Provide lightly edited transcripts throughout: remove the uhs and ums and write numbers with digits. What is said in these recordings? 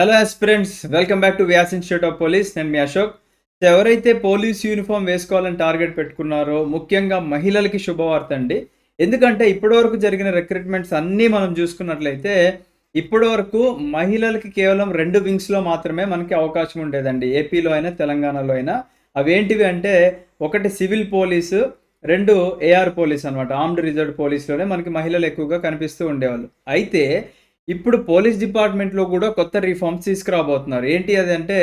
Hello aspirants, welcome back to Vyas institute of police. నేను మీ అశోక్. ఎవరైతే పోలీస్ యూనిఫామ్ వేసుకోవాలని టార్గెట్ పెట్టుకున్నారో ముఖ్యంగా మహిళలకి శుభవార్త అండి. ఎందుకంటే ఇప్పటివరకు జరిగిన రిక్రూట్మెంట్స్ అన్నీ మనం చూసుకున్నట్లయితే ఇప్పటివరకు మహిళలకి కేవలం 2 వింగ్స్‌లో మాత్రమే మనకి అవకాశం ఉండేదండి. ఏపీలో అయినా, తెలంగాణలో అయినా. అవేంటివి అంటే ఒకటి సివిల్ పోలీసు, 2 ఏఆర్ పోలీస్ అనమాట. ఆర్మ్డ్ రిజర్వ్డ్ పోలీస్‌లోనే మనకి మహిళలు ఎక్కువగా కనిపిస్తూ ఉండేవాళ్ళు. అయితే ఇప్పుడు పోలీస్ డిపార్ట్‌మెంట్‌లో గూడా కొత్త రిఫార్మ్స్ తీసుకురాబోతున్నారు. ఏంటి అదంటే,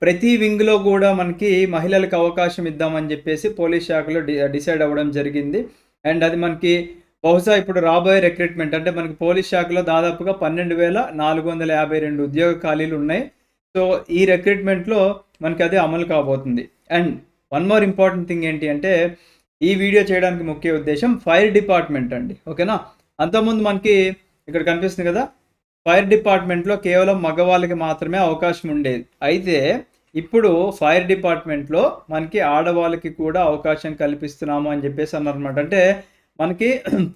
ప్రతి వింగ్‌లో గూడా మనకి మహిళలకు అవకాశం ఇద్దామని జెప్పేసి పోలీస్ శాఖలో డిసైడ్ అవ్వడం జరిగింది. అండ్ అది మనకి బహుశా ఇప్పుడు రాబోయే రిక్రూట్మెంట్ అంటే మనకి పోలీస్ శాఖలో దాదాపుగా 12,452 ఉద్యోగ ఖాళీలున్నాయి. సో, ఈ రిక్రూట్మెంట్‌లో మనకది అమలు కాబోతుంది. And one more important thing ఏంటి అంటే, ఈ వీడియో చేయడానికి ముఖ్య ఉద్దేశ్యం ఫైర్ డిపార్ట్‌మెంట్ అండి. ఓకేనా? అంతకుముందు మనకి ఇక్కడ కనిపిస్తుంది గదా! ఫైర్ డిపార్ట్‌మెంట్‌లో కేవలం మగవాళ్ళకి మాత్రమే అవకాశం ఉండేది. అయితే ఇప్పుడు ఫైర్ డిపార్ట్‌మెంట్‌లో మనకి ఆడవాళ్ళకి కూడా అవకాశం కల్పిస్తున్నాము అని జెప్పేసి అన్నారనమాట. అంటే మనకి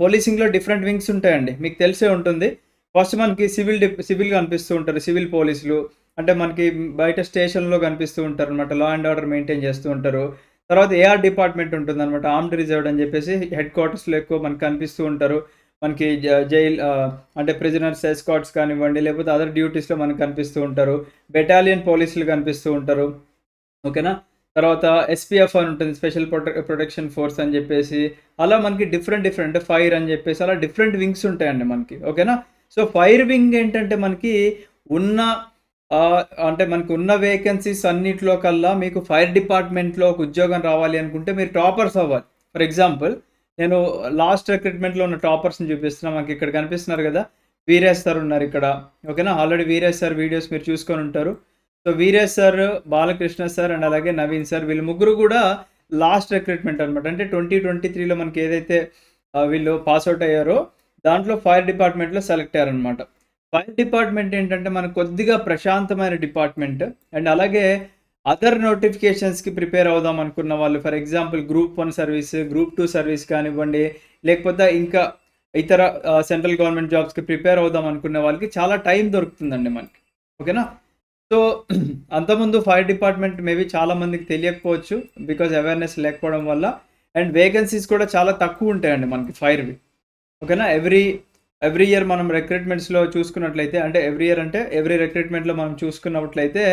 పోలీసింగ్‌లో డిఫరెంట్ వింగ్స్ ఉంటాయండి. మీకు తెలిసే ఉంటుంది. ఫస్ట్ మనకి సివిల్ కనిపిస్తూ ఉంటారు. సివిల్ పోలీసులు. అంటే మనకి బయట స్టేషన్‌లో కనిపిస్తూ ఉంటారనమాట. లా అండ్ ఆర్డర్ మెయింటైన్ చేస్తూ ఉంటారు. తర్వాత ఏఆర్ డిపార్ట్‌మెంట్ ఉంటుందనమాట. ఆర్మ్డ్ రిజర్వ్డ్ అని జెప్పేసి హెడ్ క్వార్టర్స్‌లో ఎక్కువ మనకు కనిపిస్తూ ఉంటారు. మనకి జైల్ అంటే ప్రిజనర్స్ ఎస్కార్ట్స్ కానివ్వండి, లేకపోతే అదర్ డ్యూటీస్‌లో మనకు కనిపిస్తూ ఉంటారు. బెటాలియన్ పోలీసులు కనిపిస్తూ ఉంటారు. ఓకేనా? తర్వాత ఎస్‌పీఎఫ్ అని ఉంటుంది. స్పెషల్ ప్రొటెక్షన్ ఫోర్స్ అని జెప్పేసి, అలా మనకి డిఫరెంట్ ఫైర్ అని జెప్పేసి అలా డిఫరెంట్ వింగ్స్ ఉంటాయండి మనకి. ఓకేనా? సో, ఫైర్ వింగ్ ఏంటంటే మనకి ఉన్న అంటే మనకు ఉన్న వేకెన్సీస్ అన్నిట్లో కల్లా మీకు ఫైర్ డిపార్ట్‌మెంట్‌లో ఒక ఉద్యోగం రావాలి అనుకుంటే మీరు టాపర్స్ అవ్వాలి. ఫర్ ఎగ్జాంపుల్ నేను లాస్ట్ రిక్రూట్మెంట్‌లో ఉన్న టాపర్స్‌ని చూపిస్తున్నా. మనకిక్కడ కనిపిస్తున్నారు గదా! వీరేష్ సార్ ఉన్నారిక్కడ. ఓకేనా? ఆల్రెడీ వీరేష్ సార్ వీడియోస్ మీరు చూసుకొనుంటారు. So, Veeresh sir, Balakrishna sir and అలాగే నవీన్ సార్ వీళ్ళు ముగ్గురు గూడా లాస్ట్ రిక్రూట్మెంట్ అనమాట. అంటే 2023లో మనకి ఏదైతే వీళ్ళు పాస్ ఔట్ అయ్యారో దాంట్లో ఫైర్ డిపార్ట్మెంట్‌లో సెలెక్ట్ అయ్యారనమాట. ఫైర్ డిపార్ట్మెంట్ ఏంటంటే మనకు కొద్దిగా ప్రశాంతమైన డిపార్ట్మెంట్. అండ్ అలాగే అదర్ నోటిఫికేషన్స్‌కి ప్రిపేర్ అవుదాం అనుకున్న వాళ్ళు for example group 1 service, group 2 service కానివ్వండి, లేకపోతే ఇంకా ఇతర సెంట్రల్ గవర్నమెంట్ జాబ్స్‌కి ప్రిపేర్ అవుదాం అనుకునే వాళ్ళకి చాలా టైం దొరుకుతుందండి మనకి. ఓకేనా? సో, అంతకుముందు ఫైర్ డిపార్ట్మెంట్ మేబీ చాలా మందికి తెలియకపోవచ్చు. బికాజ్ అవేర్‌నెస్ లేకపోవడం వల్ల. అండ్ వేకెన్సీస్ కూడా చాలా తక్కువుంటాయండి మనకి ఫైర్‌వి. ఓకేనా? ఎవ్రీ ఇయర్ మనం రిక్రూట్మెంట్స్‌లో చూసుకున్నట్లయితే అంటే ఎవ్రీ ఇయర్ అంటే ఎవ్రీ రిక్రూట్మెంట్‌లో మనం చూసుకున్నట్లయితే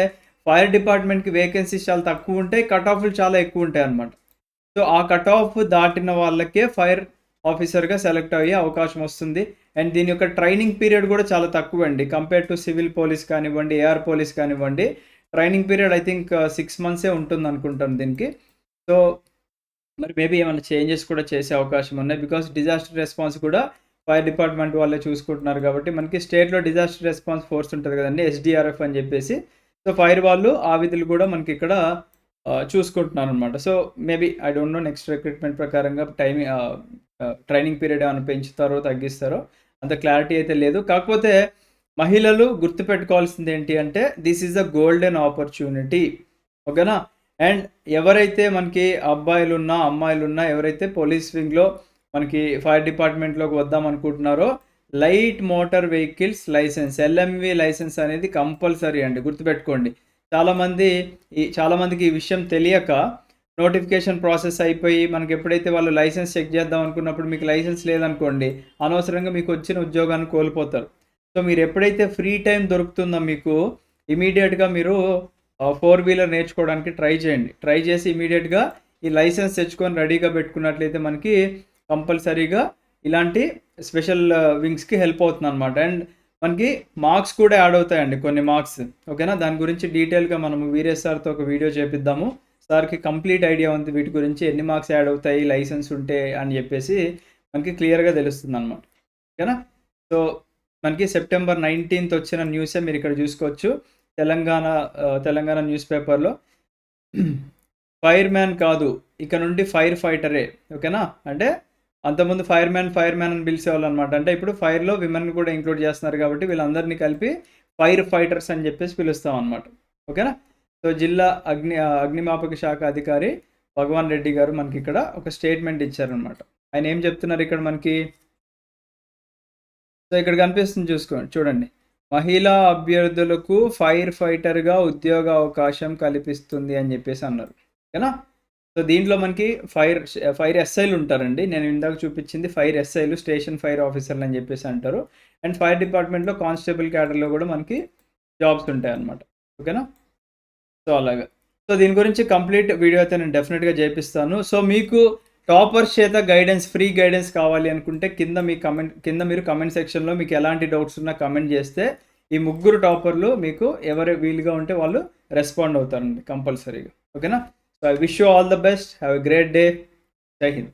ఫైర్ డిపార్ట్మెంట్‌కి వేకెన్సీస్ చాలా తక్కువుంటాయి. కట్ ఆఫ్‌లు చాలా ఎక్కువుంటాయన్నమాట. సో, ఆ కట్ ఆఫ్ దాటిన వాళ్ళకే ఫైర్ ఆఫీసర్‌గా సెలెక్ట్ అయ్యే అవకాశం వస్తుంది. అండ్ దీని యొక్క ట్రైనింగ్ పీరియడ్ గూడా చాలా తక్కువండి. కంపేర్ టు సివిల్ పోలీస్ కానివ్వండి, ఏఆర్ పోలీస్ కానివ్వండి. ట్రైనింగ్ పీరియడ్ ఐ థింక్ 6 మంత్సే ఉంటుందనుకుంటాను దీనికి. సో, మరి మేబీ ఏమన్నా చేంజెస్ కూడా చేసే అవకాశం ఉన్నాయి. బికాజ్ డిజాస్టర్ రెస్పాన్స్ కూడా ఫైర్ డిపార్ట్మెంట్ వాళ్ళే చూసుకుంటున్నారు కాబట్టి, మనకి స్టేట్‌లో డిజాస్టర్ రెస్పాన్స్ ఫోర్స్ ఉంటది కదండీ! ఎస్‌డీఆర్ఎఫ్ అని జెప్పేసి. సో, ఫైర్ వాళ్ళు ఆ విధులు గూడా మనకిక్కడ చూసుకుంటున్నారనమాట. So, maybe I don't know next recruitment ప్రకారంగా ట్రైనింగ్ పీరియడ్ ఏమైనా పెంచుతారో, తగ్గిస్తారో అంత క్లారిటీ అయితే లేదు. కాకపోతే మహిళలు గుర్తుపెట్టుకోవాల్సిందేంటి అంటే this is the golden opportunity. ఓకేనా? అండ్ ఎవరైతే మనకి అబ్బాయిలున్నా, అమ్మాయిలున్నా ఎవరైతే పోలీస్ వింగ్‌లో మనకి ఫైర్ డిపార్ట్మెంట్‌లోకి వద్దామనుకుంటున్నారో light motor vehicles license LMV license అనేది కంపల్సరీ అండి. గుర్తుపెట్టుకోండి. చాలామందికి ఈ విషయం తెలియక నోటిఫికేషన్ ప్రాసెస్ అయిపోయి మనకెప్పుడైతే వాళ్ళు లైసెన్స్ చెక్ చేద్దాం అనుకున్నప్పుడు మీకు లైసెన్స్ లేదనుకోండి, అనవసరంగా మీకొచ్చిన ఉద్యోగాన్ని కోల్పోతారు. సో, మీరెప్పుడైతే ఫ్రీ టైమ్ దొరుకుతుందో మీకు ఇమ్మీడియేట్‌గా మీరు ఫోర్ వీలర్ నేర్చుకోవడానికి ట్రై చేయండి. ట్రై చేసి ఇమ్మీడియేట్‌గా ఈ లైసెన్స్ తెచ్చుకొని రెడీగా పెట్టుకున్నట్లయితే మనకి కంపల్సరీగా ఇలాంటి స్పెషల్ వింగ్స్‌కి హెల్ప్ అవుతుందనమాట. అండ్ మనకి మార్క్స్ కూడా యాడ్ అవుతాయండి కొన్ని మార్క్స్. ఓకేనా? దాని గురించి డీటెయిల్‌గా మనము వీరేష్ సార్‌తో ఒక వీడియో చేపిద్దాము. సార్‌కి కంప్లీట్ ఐడియా ఉంది వీటి గురించి ఎన్ని మార్క్స్ యాడ్ అవుతాయి లైసెన్స్ ఉంటే అని జెప్పేసి మనకి క్లియర్‌గా తెలుస్తుందనమాట. ఓకేనా? సో, మనకి సెప్టెంబర్ 19థ్ వచ్చిన న్యూసే మీరిక్కడ జూసుకోవచ్చు. తెలంగాణ న్యూస్ పేపర్‌లో ఫైర్‌మ్యాన్ కాదు. ఇక నుండి ఫైర్ ఫైటరే. ఓకేనా? అంటే అంతకుముందు ఫైర్‌మ్యాన్ అని పిలిసేవాళ్ళనమాట. అంటే ఇప్పుడు ఫైర్‌లో విమెన్‌ని కూడా ఇంక్లూడ్ చేస్తున్నారు కాబట్టి వీళ్ళందరిని కలిపి ఫైర్ ఫైటర్స్ అని చెప్పేసి పిలుస్తామనమాట. ఓకేనా? సో, జిల్లా అగ్నిమాపక శాఖ అధికారి భగవాన్ రెడ్డి గారు మనకిక్కడ ఒక స్టేట్‌మెంట్ ఇచ్చారనమాట. ఆయన ఏం చెప్తున్నారు ఇక్కడ మనకి? సో, ఇక్కడ కనిపిస్తుంది చూడండి. మహిళా అభ్యర్థులకు ఫైర్ ఫైటర్‌గా ఉద్యోగ అవకాశం కల్పిస్తుంది అని జెప్పేసి అన్నారు. ఓకేనా? సో, దీంట్లో మనకి ఫైర్ ఎస్ఐలు ఉంటారండి. నేను ఇందాక చూపించింది ఫైర్ ఎస్ఐలు, స్టేషన్ ఫైర్ ఆఫీసర్లు అని జెప్పేసి అంటారు. అండ్ ఫైర్ డిపార్ట్మెంట్‌లో కానిస్టేబుల్ క్యాడర్‌లో గూడా మనకి జాబ్స్ ఉంటాయన్నమాట. ఓకేనా? సో, అలాగా. సో, దీని గురించి కంప్లీట్ వీడియో అయితే నేను డెఫినిట్‌గా జేపిస్తాను. సో, మీకు టాపర్స్ చేత ఫ్రీ గైడెన్స్ కావాలి అనుకుంటే కింద మీరు కామెంట్ సెక్షన్‌లో మీకు ఎలాంటి డౌట్స్ ఉన్నా కామెంట్ జేస్తే, ఈ ముగ్గురు టాపర్‌లు మీకు ఎవరు వీలుగా ఉంటే వాళ్ళు రెస్పాండ్ అవుతారండి కంపల్సరీగా. ఓకేనా? So, I wish you all the best. Have a great day. జై హింద్.